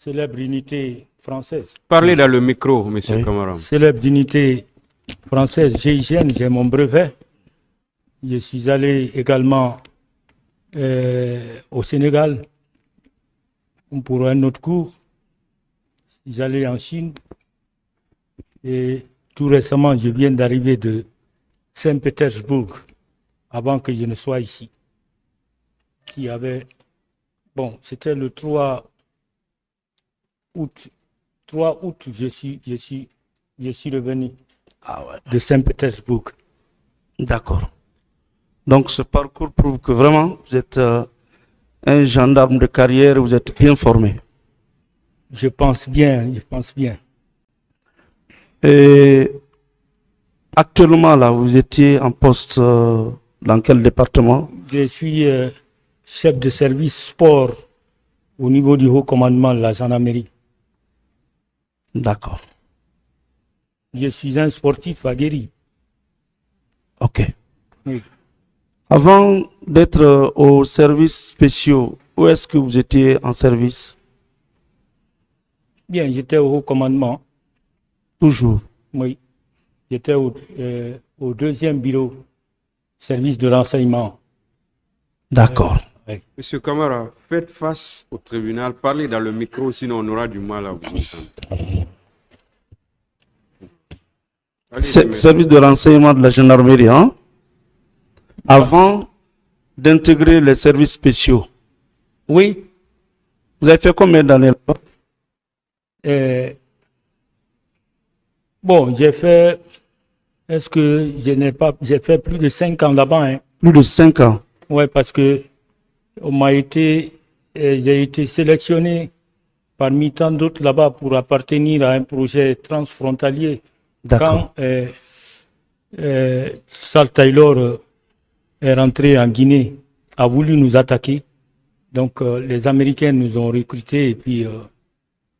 célèbre unité française. Parlez dans le micro, monsieur Oui. Camara. Célèbre d'unité française GIGN, j'ai mon brevet. Je suis allé également au Sénégal pour un autre cours. Je suis allé en Chine et tout récemment, je viens d'arriver de Saint-Pétersbourg avant que je ne sois ici. C'était le 3 août. 3 août, je suis revenu de Saint-Pétersbourg. D'accord. Donc ce parcours prouve que vraiment vous êtes un gendarme de carrière, vous êtes bien formé. Je pense bien. Et actuellement là, vous étiez en poste dans quel département? Je suis chef de service sport au niveau du haut commandement de la gendarmerie. D'accord. Je suis un sportif aguerri. Ok. Oui. Avant d'être aux services spéciaux, où est-ce que vous étiez en service? Bien, j'étais au haut commandement. Toujours. Oui. J'étais au deuxième bureau, service de renseignement. D'accord. Oui. Monsieur Camara, faites face au tribunal, parlez dans le micro, sinon on aura du mal à vous entendre. Service de renseignement de la gendarmerie, hein? Avant d'intégrer les services spéciaux. Oui. Vous avez fait combien d'années là-bas? J'ai fait. Est-ce que j'ai fait plus de 5 ans là-bas, hein? Plus de 5 ans. Oui, parce que j'ai été sélectionné parmi tant d'autres là-bas pour appartenir à un projet transfrontalier. D'accord. Quand Sal Taylor est rentré en Guinée, a voulu nous attaquer. Donc les Américains nous ont recrutés et puis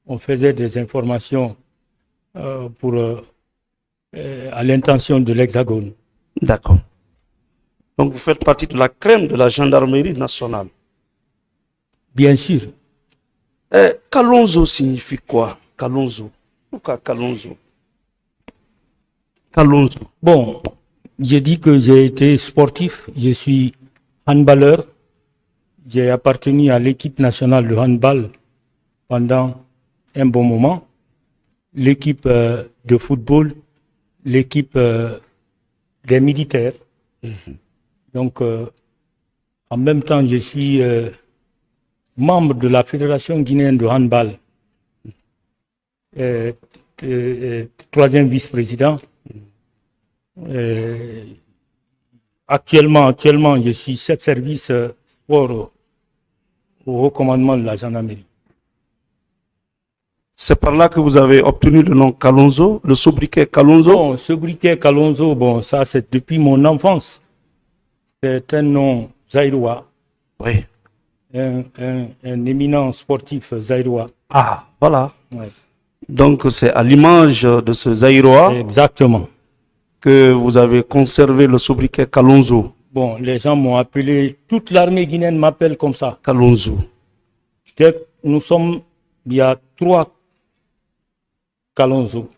on faisait des informations à l'intention de l'Hexagone. D'accord. Donc vous faites partie de la crème de la gendarmerie nationale. Bien sûr. Kalonzo signifie quoi? Kalonzo. Pourquoi Kalonzo? Kalonzo. Bon, j'ai dit que j'ai été sportif, je suis handballeur. J'ai appartenu à l'équipe nationale de handball pendant un bon moment. L'équipe de football, l'équipe des militaires. Donc, en même temps, je suis membre de la Fédération guinéenne de handball, troisième vice-président. Actuellement, je suis chef de service sport au haut commandement de la gendarmerie. C'est par là que vous avez obtenu le nom Kalonzo, le sobriquet Kalonzo? Bon, sobriquet Kalonzo, ça c'est depuis mon enfance. C'est un nom zaïrois. Oui. Un éminent sportif zaïrois. Ah, voilà. Ouais. Donc c'est à l'image de ce Zaïrois Exactement. que vous avez conservé le sobriquet Kalonzo. Bon, les gens m'ont appelé, toute l'armée guinéenne m'appelle comme ça. Kalonzo. Il y a 3 Kalonzo.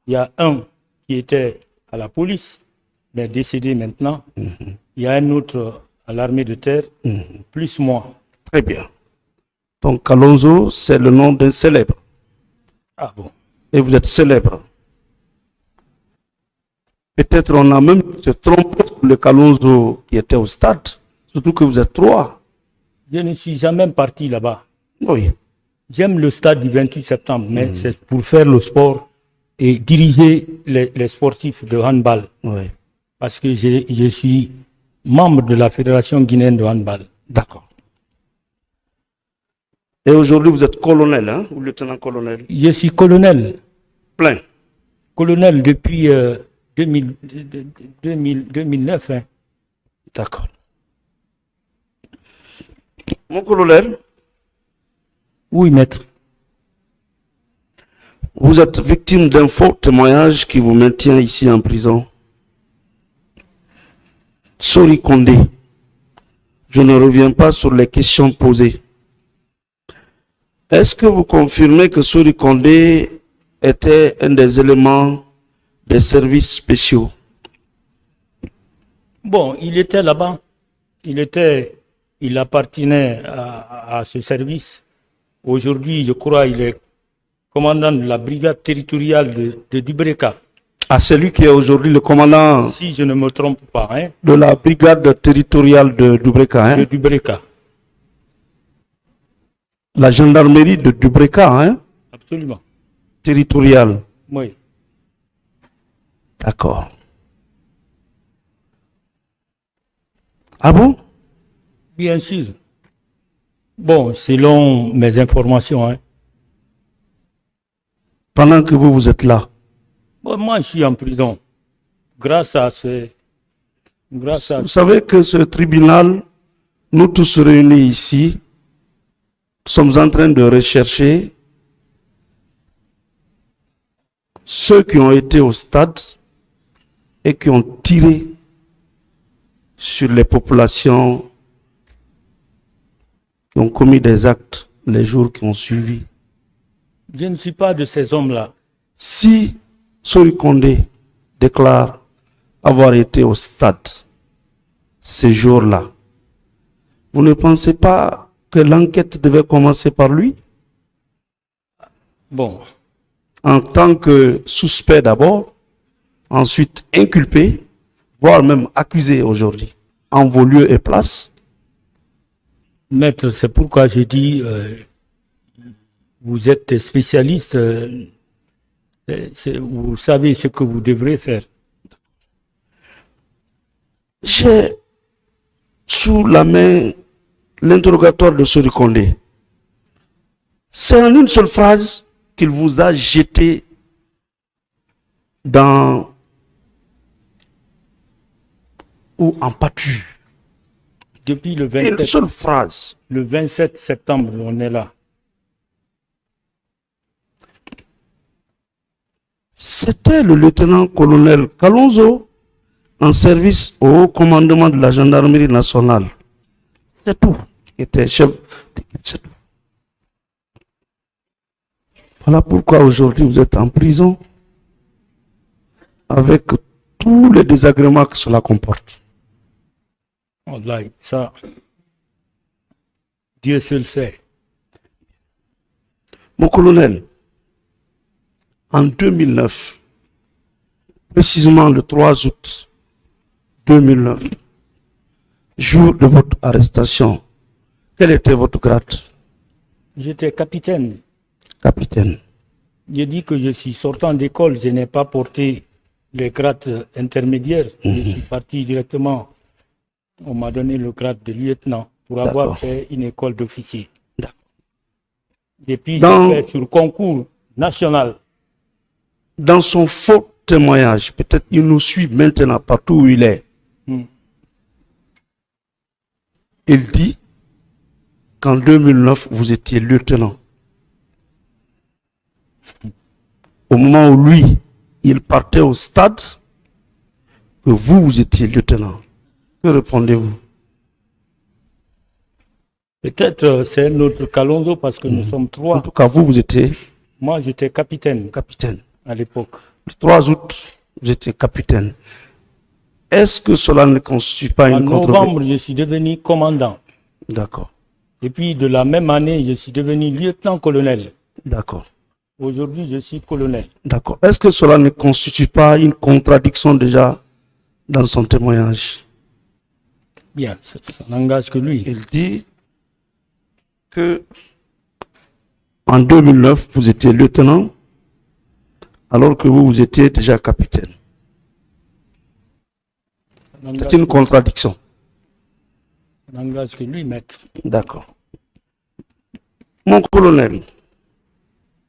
Il y a un qui était à la police, mais décédé maintenant. Il y a un autre à l'armée de terre, plus moi. Très bien. Donc Kalonzo, c'est le nom d'un célèbre. Ah bon. Et vous êtes célèbre. Peut-être on a même se trompé sur le Kalonzo qui était au stade, surtout que vous êtes 3. Je ne suis jamais parti là-bas. Oui. J'aime le stade du 28 septembre, mais c'est pour faire le sport et diriger les sportifs de handball. Oui. Parce que je suis membre de la Fédération guinéenne de handball. D'accord. Et aujourd'hui, vous êtes colonel, hein, ou lieutenant-colonel? Je suis colonel. Plein. Colonel depuis 2009. Hein. D'accord. Mon colonel, Oui, maître. vous êtes victime d'un faux témoignage qui vous maintient ici en prison. Sori Condé, je ne reviens pas sur les questions posées. Est-ce que vous confirmez que Sori Kondé était un des éléments des services spéciaux? Bon, il était là-bas. Il appartenait à ce service. Aujourd'hui, je crois, il est commandant de la brigade territoriale de Dubreka. À celui qui est aujourd'hui le commandant Si je ne me trompe pas, hein, de la brigade territoriale de Dubreka, de hein? Dubreka. La gendarmerie de Dubreka, hein? Absolument. Territoriale. Oui. D'accord. Ah bon? Bien sûr. Bon, selon mes informations, hein. Pendant que vous êtes là. Bon, moi, je suis en prison. Grâce à Vous savez que ce tribunal, nous tous réunis ici, sommes en train de rechercher ceux qui ont été au stade et qui ont tiré sur les populations qui ont commis des actes les jours qui ont suivi. Je ne suis pas de ces hommes-là. Si Sori Kondé déclare avoir été au stade ces jours-là, vous ne pensez pas que l'enquête devait commencer par lui? Bon, En tant que suspect d'abord, ensuite inculpé, voire même accusé aujourd'hui, en vos lieux et places. maître, c'est pourquoi je dis, vous êtes spécialiste, vous savez ce que vous devrez faire. J'ai sous la main l'interrogatoire de Sori Kondé. C'est en une seule phrase qu'il vous a jeté dans ou en pâture. Depuis le Une 27, seule phrase. le 27 septembre, on est là. C'était le lieutenant-colonel Kalonzo en service au haut commandement de la gendarmerie nationale. C'est tout. Il était chef d'équipe, c'est tout. Voilà pourquoi aujourd'hui vous êtes en prison avec tous les désagréments que cela comporte. Wallahi, ça, Dieu seul sait. Mon colonel, en 2009, précisément le 3 août 2009, jour de votre arrestation, quel était votre grade? J'étais capitaine. Capitaine. J'ai dit que je suis sortant d'école, je n'ai pas porté les grades intermédiaires. Je suis parti directement. On m'a donné le grade de lieutenant pour avoir D'accord. fait une école d'officier. D'accord. Et puis Dans- j'ai fait sur concours national. Dans son faux témoignage, peut-être il nous suit maintenant partout où il est. Hmm. Il dit qu'en 2009, vous étiez lieutenant. Au moment où lui, il partait au stade, que vous étiez lieutenant. Que répondez-vous? Peut-être c'est un autre Kalonzo parce que nous sommes En trois. tout cas, vous étiez Moi, j'étais capitaine capitaine. à l'époque. Le 3 août, vous étiez capitaine. Est-ce que cela ne constitue pas En une controverse? novembre, je suis devenu commandant. D'accord, Et puis de la même année, je suis devenu lieutenant-colonel. d'accord, Aujourd'hui, je suis colonel. d'accord. Est-ce que cela ne constitue pas une contradiction déjà dans son témoignage? Bien, ça n'engage que lui. Il dit que en 2009, vous étiez lieutenant, alors que vous étiez déjà capitaine. Ça n'engage C'est une contradiction. ça n'engage que lui, maître. D'accord. Mon colonel,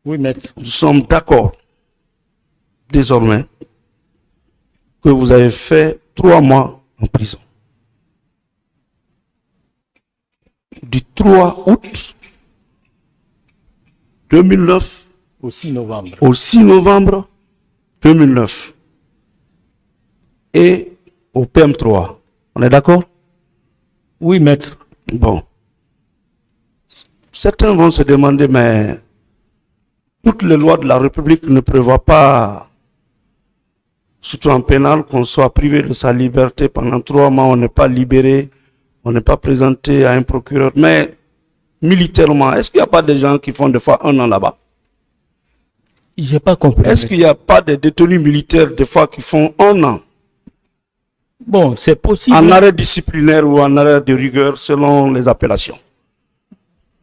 Oui, maître. nous sommes d'accord désormais que vous avez fait 3 mois en prison. Du 3 août 2009 Au 6 novembre. au 6 novembre 2009 et au PM3. On est d'accord? Oui, maître. Bon. Certains vont se demander, mais toutes les lois de la République ne prévoient pas, surtout en pénal, qu'on soit privé de sa liberté pendant 3 mois, on n'est pas libéré, on n'est pas présenté à un procureur. Mais militairement, est-ce qu'il n'y a pas des gens qui font des fois 1 an là-bas? J'ai pas compris. Est-ce qu'il n'y a pas des détenus militaires des fois qui font 1 an Bon, c'est possible. en arrêt disciplinaire ou en arrêt de rigueur selon les appellations?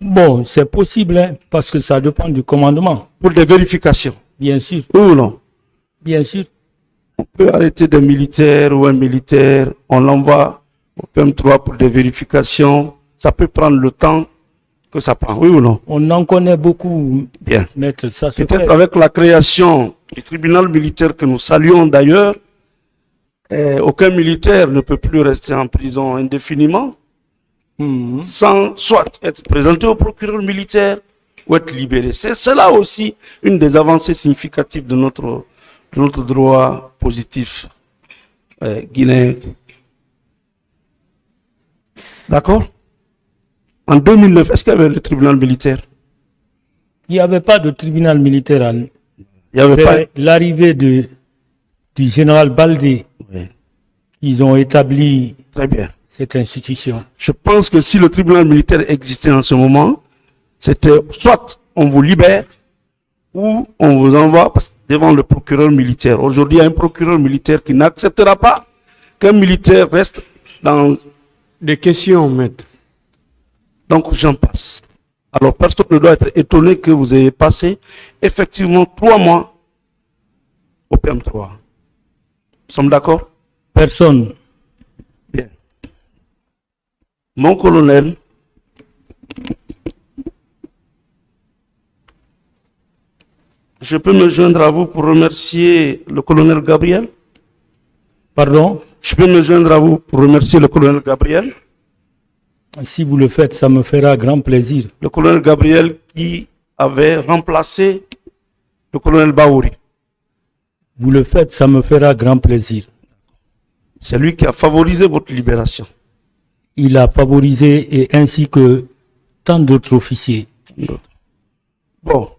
Bon, c'est possible, hein, parce que ça dépend du commandement. Pour des vérifications, Bien sûr, oui ou non? bien sûr. On peut arrêter des militaires ou un militaire, on l'envoie au PM3 pour des vérifications. Ça peut prendre le temps que ça prend, oui ou non? On en connaît beaucoup, Bien. maître. Ça se Peut-être fait. avec la création du tribunal militaire que nous saluons d'ailleurs, aucun militaire ne peut plus rester en prison indéfiniment Mhm. sans soit être présenté au procureur militaire ou être libéré. C'est cela aussi une des avancées significatives de notre droit positif guinéen. D'accord? En 2009, est-ce qu'il y avait le tribunal militaire? Il n'y avait pas de tribunal militaire. Il n'y avait pas. C'est l'arrivée du général Baldé. Oui. Ils ont établi Très bien. cette institution. Je pense que si le tribunal militaire existait en ce moment, c'était soit on vous libère ou on vous envoie devant le procureur militaire. Aujourd'hui, il y a un procureur militaire qui n'acceptera pas qu'un militaire reste dans... Des questions, maître. Donc, j'en passe. Alors, personne ne doit être étonné que vous ayez passé effectivement 3 mois au PM3. Nous sommes d'accord? Personne. Bien. Mon colonel, je peux me joindre à vous pour remercier le colonel Gabriel? Pardon? Je peux me joindre à vous pour remercier le colonel Gabriel? Si vous le faites, ça me fera grand plaisir. Le colonel Gabriel qui avait remplacé le colonel Baouri. Vous le faites, ça me fera grand plaisir. C'est lui qui a favorisé votre libération. Il a favorisé et ainsi que tant d'autres officiers. Bon,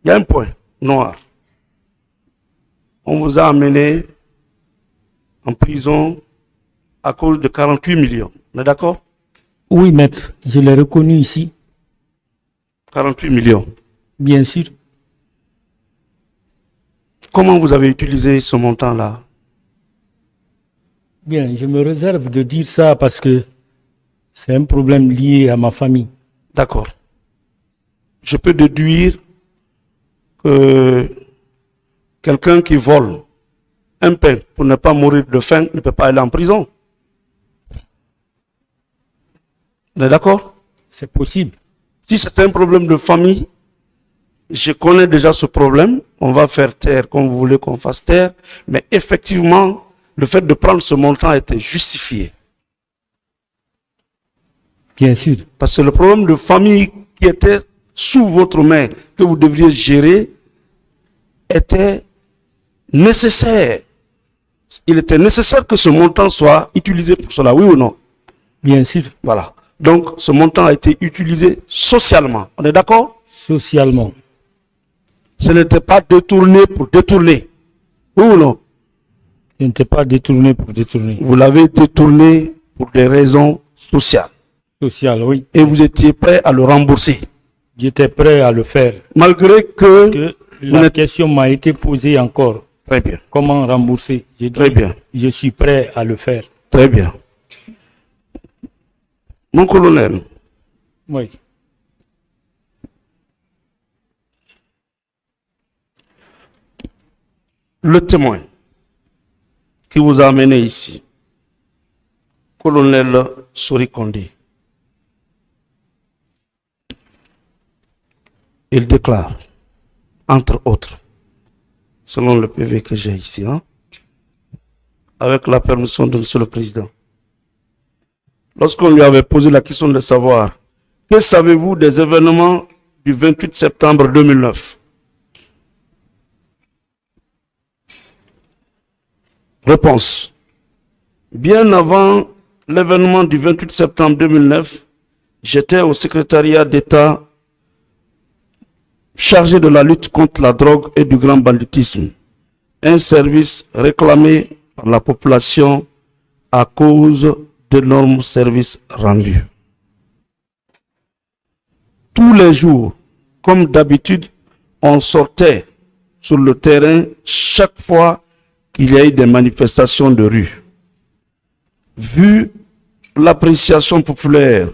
il y a un point noir. On vous a amené en prison à cause de 48 millions. On est d'accord? Oui, maître, je l'ai reconnu ici, 48 millions. bien sûr. Comment vous avez utilisé ce montant-là? Bien, je me réserve de dire ça parce que c'est un problème lié à ma famille. D'accord. Je peux déduire que quelqu'un qui vole un pain pour ne pas mourir de faim ne peut pas aller en prison. On est d'accord? C'est possible. Si c'est un problème de famille, je connais déjà ce problème. On va faire taire comme vous voulez qu'on fasse taire. Mais effectivement, le fait de prendre ce montant était justifié. Bien sûr. Parce que le problème de famille qui était sous votre main, que vous devriez gérer, était nécessaire. Il était nécessaire que ce montant soit utilisé pour cela, oui ou non? Bien sûr. Voilà. Donc, ce montant a été utilisé socialement. On est d'accord? Socialement. Ce n'était pas détourné pour détourner. Oui ou non? Je n'étais pas détourné pour détourner. Vous l'avez détourné pour des raisons sociales. Social, oui. Et vous étiez prêt à le rembourser. J'étais prêt à le faire. Malgré que... Que vous la n'êtes- question m'a été posée encore. Très bien. Comment rembourser? J'ai dit, Très bien. je suis prêt à le faire. Très bien. Mon colonel, Oui. le témoin qui vous a amené ici, colonel Sori Kondé, il déclare, entre autres, selon le PV que j'ai ici, avec la permission de Monsieur le Président, lorsqu'on lui avait posé la question de savoir, que savez-vous des événements du 28 septembre 2009? Réponse. Bien avant l'événement du 28 septembre 2009, J'étais au secrétariat d'État chargé de la lutte contre la drogue et du grand banditisme, un service réclamé par la population à cause d'énormes services rendus. Tous les jours, comme d'habitude, on sortait sur le terrain chaque fois qu'il y a eu des manifestations de rue. Vu l'appréciation populaire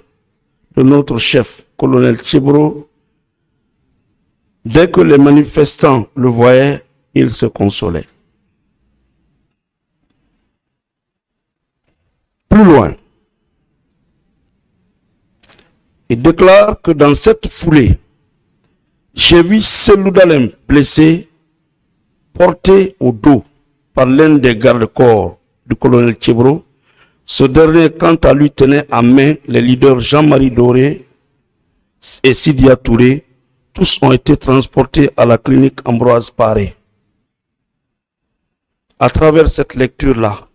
de notre chef, colonel Tchibro, dès que les manifestants le voyaient, il se consolait. Plus loin, il déclare que dans cette foulée, j'ai vu Selou Dalem blessé, porté au dos par l'un des gardes-corps du colonel Tchibro. Ce dernier, quant à lui, tenait en main les leaders Jean-Marie Doré et Sidia Touré. Tous ont été transportés à la clinique Ambroise Paré. À travers cette lecture-là,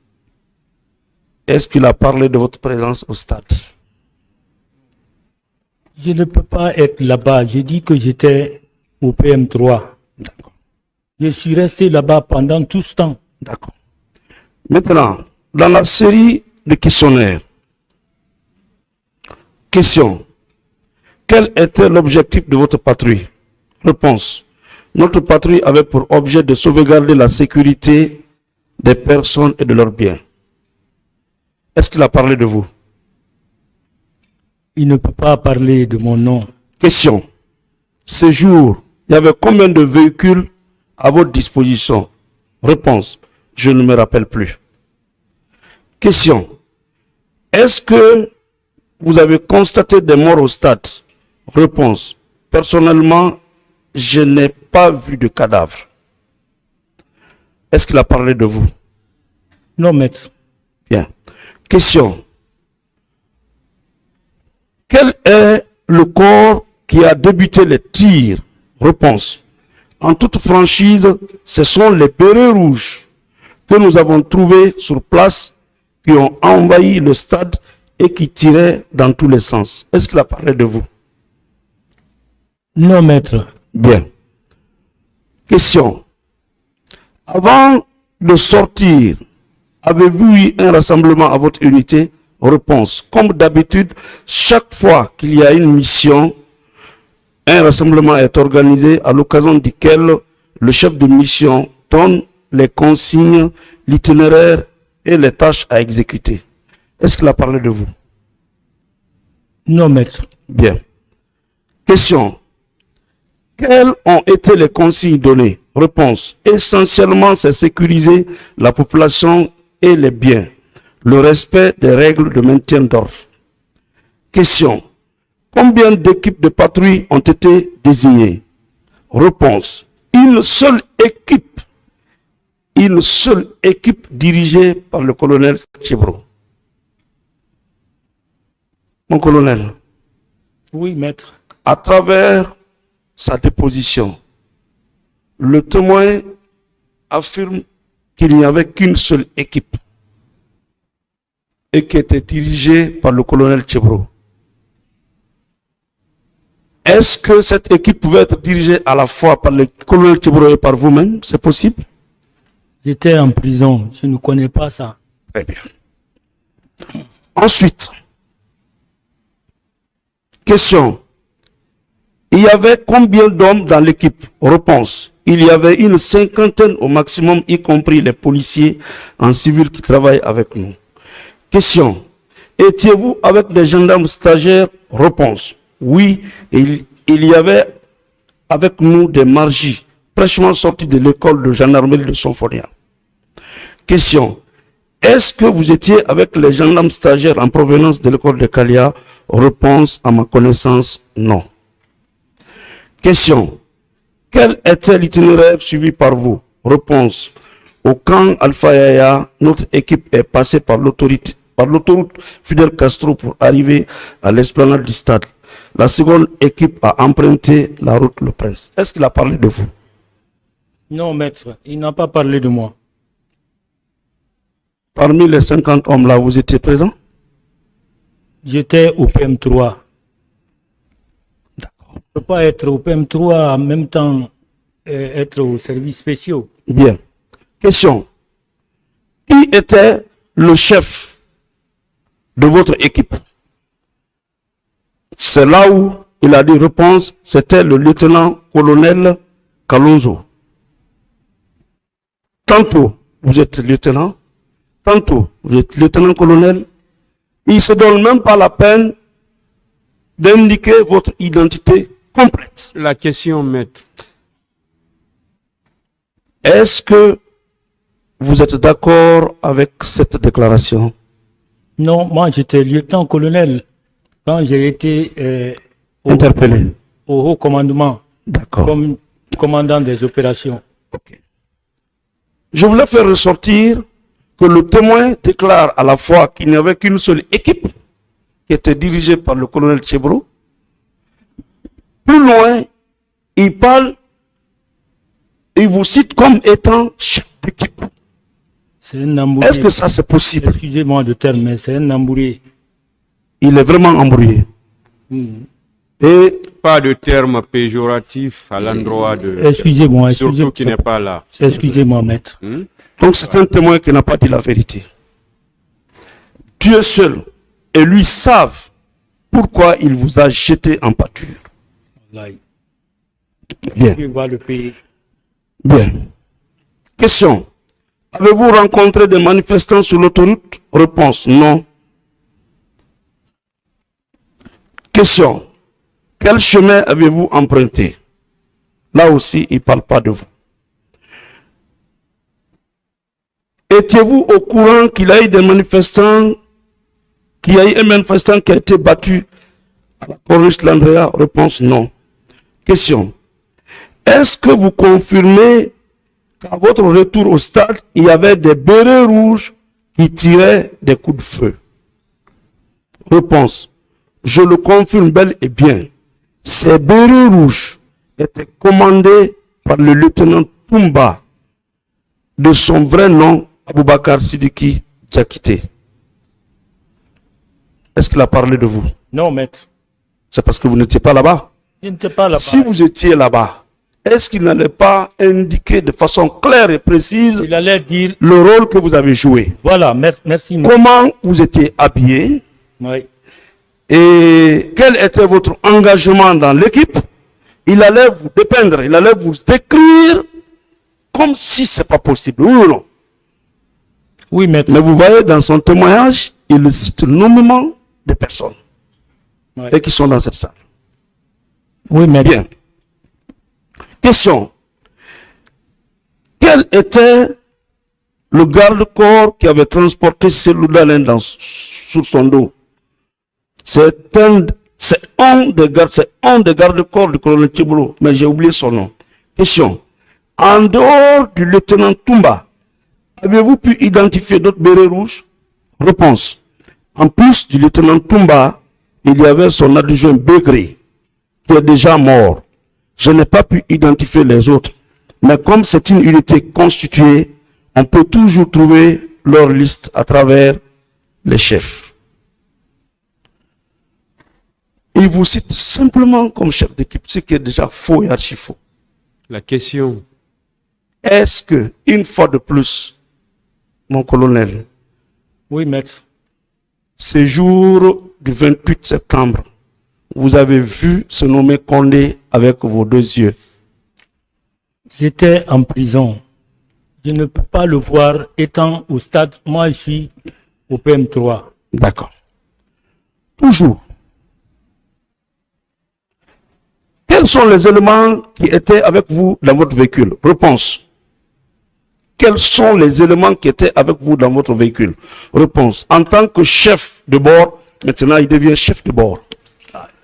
est-ce qu'il a parlé de votre présence au stade? Je ne peux pas être là-bas. J'ai dit que j'étais au PM3. D'accord. Je suis resté là-bas pendant tout ce temps. D'accord. Maintenant, dans la série de questionnaires, question. Quel était l'objectif de votre patrouille? Réponse. Notre patrouille avait pour objet de sauvegarder la sécurité des personnes et de leurs biens. Est-ce qu'il a parlé de vous? Il ne peut pas parler de mon nom. Question. Ce jour, il y avait combien de véhicules à votre disposition? Réponse. Je ne me rappelle plus. Question. Est-ce que vous avez constaté des morts au stade? Réponse. Personnellement, je n'ai pas vu de cadavre. Est-ce qu'il a parlé de vous? Non, maître. Bien. Question. Quel est le corps qui a débuté les tirs? Réponse. En toute franchise, ce sont les bérets rouges que nous avons trouvés sur place qui ont envahi le stade et qui tiraient dans tous les sens. Est-ce qu'il a parlé de vous? Non, maître. Bien. Question. Avant de sortir, avez-vous eu un rassemblement à votre unité? Réponse. Comme d'habitude, chaque fois qu'il y a une mission, un rassemblement est organisé à l'occasion duquel le chef de mission donne les consignes, l'itinéraire et les tâches à exécuter. Est-ce qu'il a parlé de vous? Non, maître. Bien. Question. Quelles ont été les consignes données? Réponse. Essentiellement, c'est sécuriser la population et les biens. Le respect des règles de maintien d'ordre. Question. Combien d'équipes de patrouille ont été désignées? Réponse. Une seule équipe. Une seule équipe dirigée par le colonel Tchibro. Mon colonel, Oui, maître. à travers sa déposition, le témoin affirme qu'il n'y avait qu'une seule équipe et qui était dirigée par le colonel Tchibro. Est-ce que cette équipe pouvait être dirigée à la fois par le colonel Tchibro et par vous-même? C'est possible? J'étais en prison. Je ne connais pas ça. Très bien. Ensuite, question. Il y avait combien d'hommes dans l'équipe? Réponse. Il y avait une cinquantaine au maximum, y compris les policiers en civil qui travaillent avec nous. Question. Étiez-vous avec des gendarmes stagiaires? Réponse. Oui, il y avait avec nous des margis fraîchement sortis de l'école de gendarmerie de Sonfonia. Question. Est-ce que vous étiez avec les gendarmes stagiaires en provenance de l'école de Kalia? Réponse. À ma connaissance, non. Question. Quel était l'itinéraire suivi par vous? Réponse. Au camp Alpha Yaya, notre équipe est passée par l'autoroute Fidel Castro pour arriver à l'esplanade du stade. La seconde équipe a emprunté la route Le Prince. Est-ce qu'il a parlé de vous? Non, maître. Il n'a pas parlé de moi. Parmi les 50 hommes là, vous étiez présent? J'étais au PM3. peux pas être au PM3 en même temps être aux services spéciaux. Bien. Question. Qui était le chef de votre équipe? C'est là où il a dit réponse, c'était le lieutenant-colonel Kalonzo. Tantôt, vous êtes lieutenant, tantôt, vous êtes lieutenant-colonel. Il ne se donne même pas la peine d'indiquer votre identité complète. La question, maître. Est-ce que vous êtes d'accord avec cette déclaration? Non, moi j'étais lieutenant-colonel quand j'ai été Interpellé. au haut commandement D'accord. comme commandant des opérations. Ok. Je voulais faire ressortir que le témoin déclare à la fois qu'il n'y avait qu'une seule équipe qui était dirigée par le colonel Tchebro. Plus loin, il parle, il vous cite comme étant chef d'équipe. C'est un Nambouré. Est-ce que ça c'est possible? Excusez-moi de terme, mais c'est un Nambouré. Il est vraiment embrouillé. Et Pas de terme péjoratif à l'endroit de... Excusez-moi, Surtout qui n'est pas là. excusez-moi, maître. donc c'est un témoin qui n'a pas dit la vérité. Dieu seul et lui savent pourquoi il vous a jeté en pâture. Wallahi. Bien. Dieu va le payer. Bien. Question. Avez-vous rencontré des manifestants sur l'autoroute? Réponse, non. Question. Quel chemin avez-vous emprunté? Là aussi, il ne parle pas de vous. Étiez-vous au courant qu'il y a eu des manifestants, qu'il y a eu un manifestant qui a été battu à la Corniche Landrea? Réponse, non. Question. Est-ce que vous confirmez qu'à votre retour au stade, il y avait des bérets rouges qui tiraient des coups de feu? Réponse. Je le confirme bel et bien. Ces bérets rouges étaient commandés par le lieutenant Toumba, de son vrai nom, Aboubakar Sidiki Diakité. Est-ce qu'il a parlé de vous? Non, maître. C'est parce que vous n'étiez pas là-bas. Je n'étais pas là-bas. Si vous étiez là-bas, est-ce qu'il n'allait pas indiquer de façon claire et précise Il allait dire, le rôle que vous avez joué? voilà, merci. Maître. Comment vous étiez habillé Oui. et quel était votre engagement dans l'équipe? Il allait vous dépeindre, il allait vous décrire comme si ce n'est pas possible. Oui ou non? Oui, maître. Mais vous voyez, dans son témoignage, il cite nommément des personnes Oui. et qui sont dans cette salle. Oui, maître. Bien. Question. Quel était le garde-corps qui avait transporté Selou Dalen sur son dos? C'est un des garde-corps du colonel Tchibolo, mais j'ai oublié son nom. Question. En dehors du lieutenant Toumba, avez-vous pu identifier d'autres bérets rouges? Réponse. En plus du lieutenant Toumba, il y avait son adjoint Begré, qui est déjà mort. Je n'ai pas pu identifier les autres. Mais comme c'est une unité constituée, on peut toujours trouver leur liste à travers les chefs. Il vous cite simplement comme chef d'équipe, ce qui est déjà faux et archi faux. La question. Est-ce que, une fois de plus, mon colonel, Oui, maître. ce jour du 28 septembre, vous avez vu se nommer Condé avec vos deux yeux? J'étais en prison. Je ne peux pas le voir étant au stade. Moi, je suis au PM3. D'accord. Toujours. Quels sont les éléments qui étaient avec vous dans votre véhicule? Réponse. Quels sont les éléments qui étaient avec vous dans votre véhicule? Réponse. En tant que chef de bord, maintenant il devient chef de bord.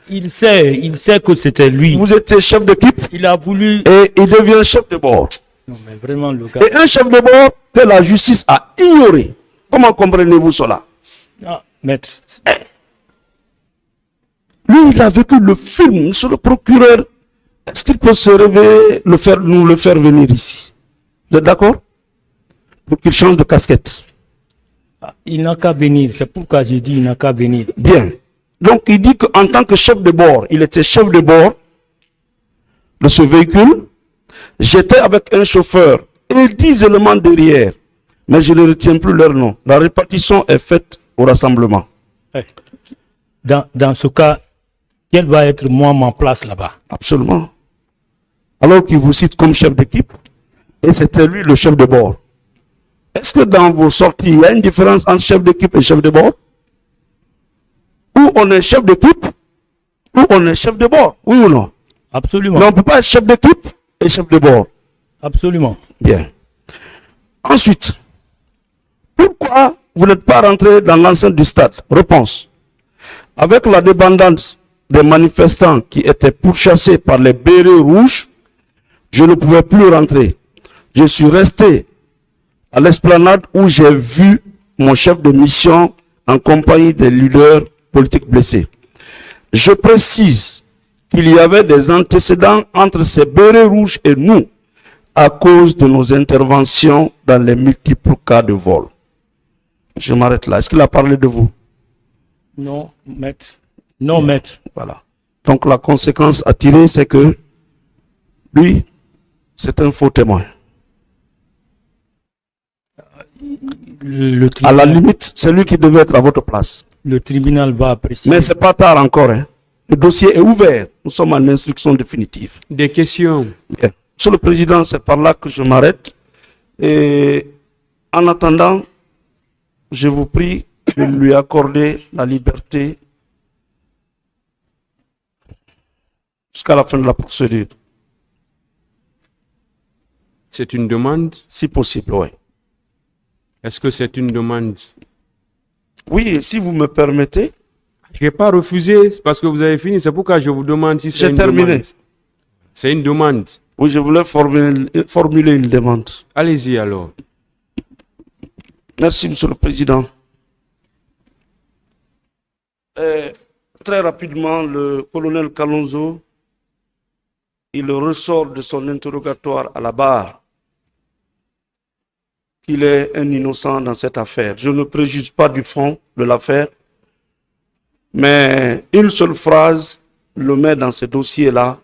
Il sait que c'était lui. Vous étiez chef d'équipe Il a voulu... et il devient chef de bord. Non, mais vraiment, le gars... Et un chef de bord que la justice a ignoré. Comment comprenez-vous cela? Ah, maître. Lui, il a vécu le film sur le procureur. Est-ce qu'il peut se réveiller, nous le faire venir ici? Vous êtes d'accord? Pour qu'il change de casquette. Il n'a qu'à venir. C'est pourquoi j'ai dit il n'a qu'à venir. Bien. Donc, il dit qu'en tant que chef de bord, il était chef de bord de ce véhicule. J'étais avec un chauffeur et 10 éléments derrière, mais je ne retiens plus leur nom. La répartition est faite au rassemblement. Dans ce cas, quelle va être moi ma place là-bas? Absolument. Alors qu'il vous cite comme chef d'équipe, et c'était lui le chef de bord. Est-ce que dans vos sorties, il y a une différence entre chef d'équipe et chef de bord? Ou on est chef d'équipe, ou on est chef de bord, oui ou non? Absolument. Mais on ne peut pas être chef d'équipe et chef de bord. Absolument. Bien. Ensuite, pourquoi vous n'êtes pas rentré dans l'enceinte du stade? Réponse. Avec la débandance des manifestants qui étaient pourchassés par les bérets rouges, je ne pouvais plus rentrer. Je suis resté à l'esplanade où j'ai vu mon chef de mission en compagnie des leaders politiques blessés. Je précise qu'il y avait des antécédents entre ces bérets rouges et nous à cause de nos interventions dans les multiples cas de vol. Je m'arrête là. Est-ce qu'il a parlé de vous? Non, maître. Non, maître. Voilà. Donc la conséquence à tirer, c'est que lui, c'est un faux témoin. Le À la tribunal, limite, c'est lui qui devait être à votre place. le tribunal va apprécier. Mais ce n'est pas tard encore. Hein. Le dossier est ouvert. Nous sommes en instruction définitive. Des questions. Bien. Monsieur le Président, c'est par là que je m'arrête. Et en attendant, je vous prie de lui accorder la liberté jusqu'à la fin de la procédure, C'est une demande. si possible, oui. Est-ce que c'est une demande? Oui, si vous me permettez, Je n'ai pas refusé, c'est parce que vous avez fini. C'est pourquoi je vous demande si c'est j'ai une terminé. demande. C'est une demande. Oui, je voulais formuler une demande. Allez-y alors. Merci, Monsieur le Président. Très rapidement, le colonel Kalonzo, il ressort de son interrogatoire à la barre qu'il est un innocent dans cette affaire. Je ne préjuge pas du fond de l'affaire, mais une seule phrase le met dans ce dossier-là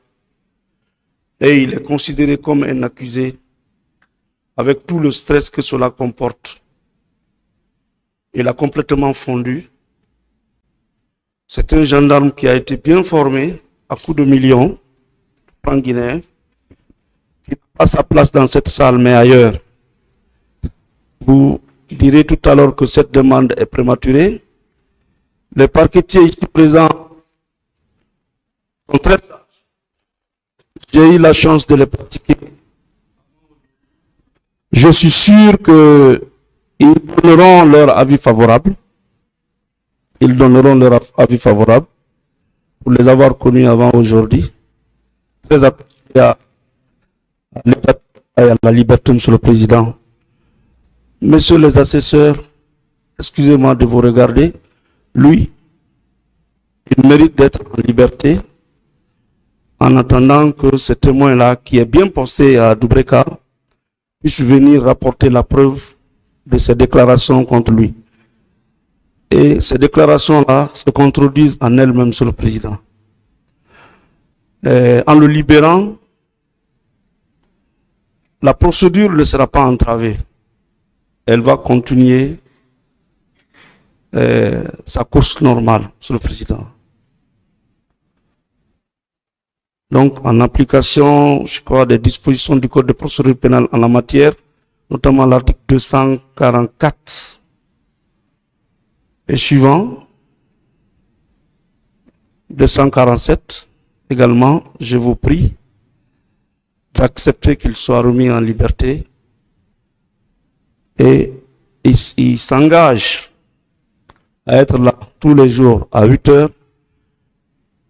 et il est considéré comme un accusé avec tout le stress que cela comporte. Il a complètement fondu. C'est un gendarme qui a été bien formé à coups de millions, francs guinéens, qui n'a pas sa place dans cette salle mais ailleurs. Vous direz tout à l'heure que cette demande est prématurée. Les parquetiers ici présents sont très sages. J'ai eu la chance de les pratiquer. Je suis sûr qu'ils donneront leur avis favorable. Ils donneront leur avis favorable pour les avoir connus avant aujourd'hui. Très apprécié à l'État et à la liberté, Monsieur le Président. Messieurs les assesseurs, excusez-moi de vous regarder. Lui, il mérite d'être en liberté en attendant que ce témoin-là, qui est bien posté à Doubreka, puisse venir rapporter la preuve de ses déclarations contre lui. Et ces déclarations-là se contredisent en elles-mêmes, Monsieur le Président. En le libérant, la procédure ne sera pas entravée. Elle va continuer sa course normale, Monsieur le Président. Donc, en application, je crois, des dispositions du Code de procédure pénale en la matière, notamment l'article 244 et suivant, 247 également, je vous prie d'accepter qu'il soit remis en liberté et il s'engage à être là tous les jours à 8 heures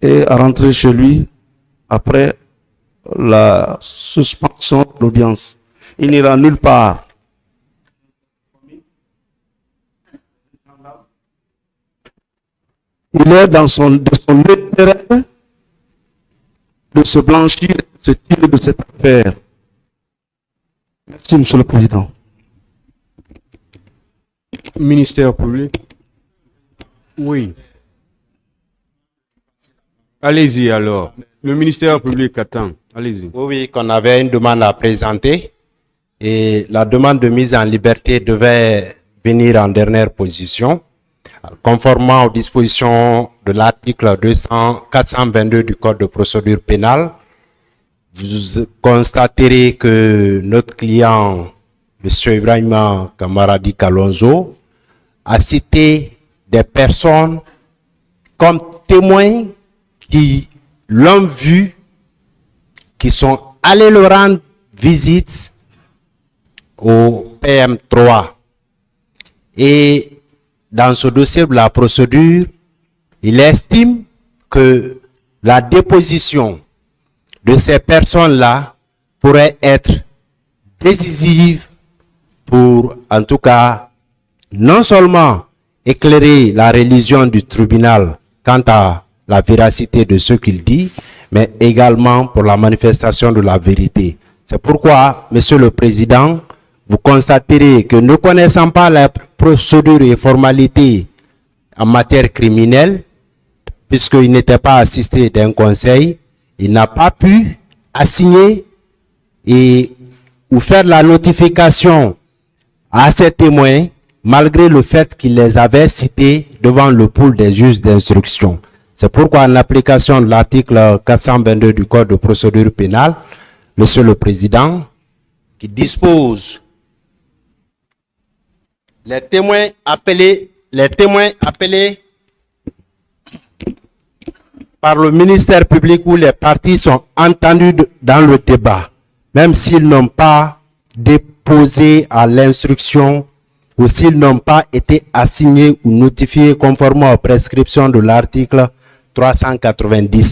et à rentrer chez lui après la suspension de l'audience. Il n'ira nulle part. Il est dans son intérêt de se blanchir, de se tirer de cette affaire. Merci, Monsieur le Président. Ministère public. Oui. Allez-y alors. Le ministère public attend. Allez-y. Oui, qu'on avait une demande à présenter et la demande de mise en liberté devait venir en dernière position. Conformément aux dispositions de l'article 422 du Code de procédure pénale, vous constaterez que notre client, M. Ibrahima Kamaradi Kalonzo, a cité des personnes comme témoins qui l'ont vu, qui sont allés le rendre visite au PM3. Et dans ce dossier de la procédure, il estime que la déposition de ces personnes-là pourrait être décisive pour, en tout cas, non seulement éclairer la religion du tribunal quant à la véracité de ce qu'il dit, mais également pour la manifestation de la vérité. C'est pourquoi, Monsieur le Président, vous constaterez que ne connaissant pas la procédure et formalité en matière criminelle, puisqu'il n'était pas assisté d'un conseil, il n'a pas pu assigner ou faire la notification à ces témoins, malgré le fait qu'il les avait cités devant le pool des juges d'instruction. C'est pourquoi, en application de l'article 422 du Code de procédure pénale, Monsieur le Président, qui dispose les témoins appelés par le ministère public ou les parties sont entendus dans le débat, même s'ils n'ont pas déposé à l'instruction ou s'ils n'ont pas été assignés ou notifiés conformément aux prescriptions de l'article 390.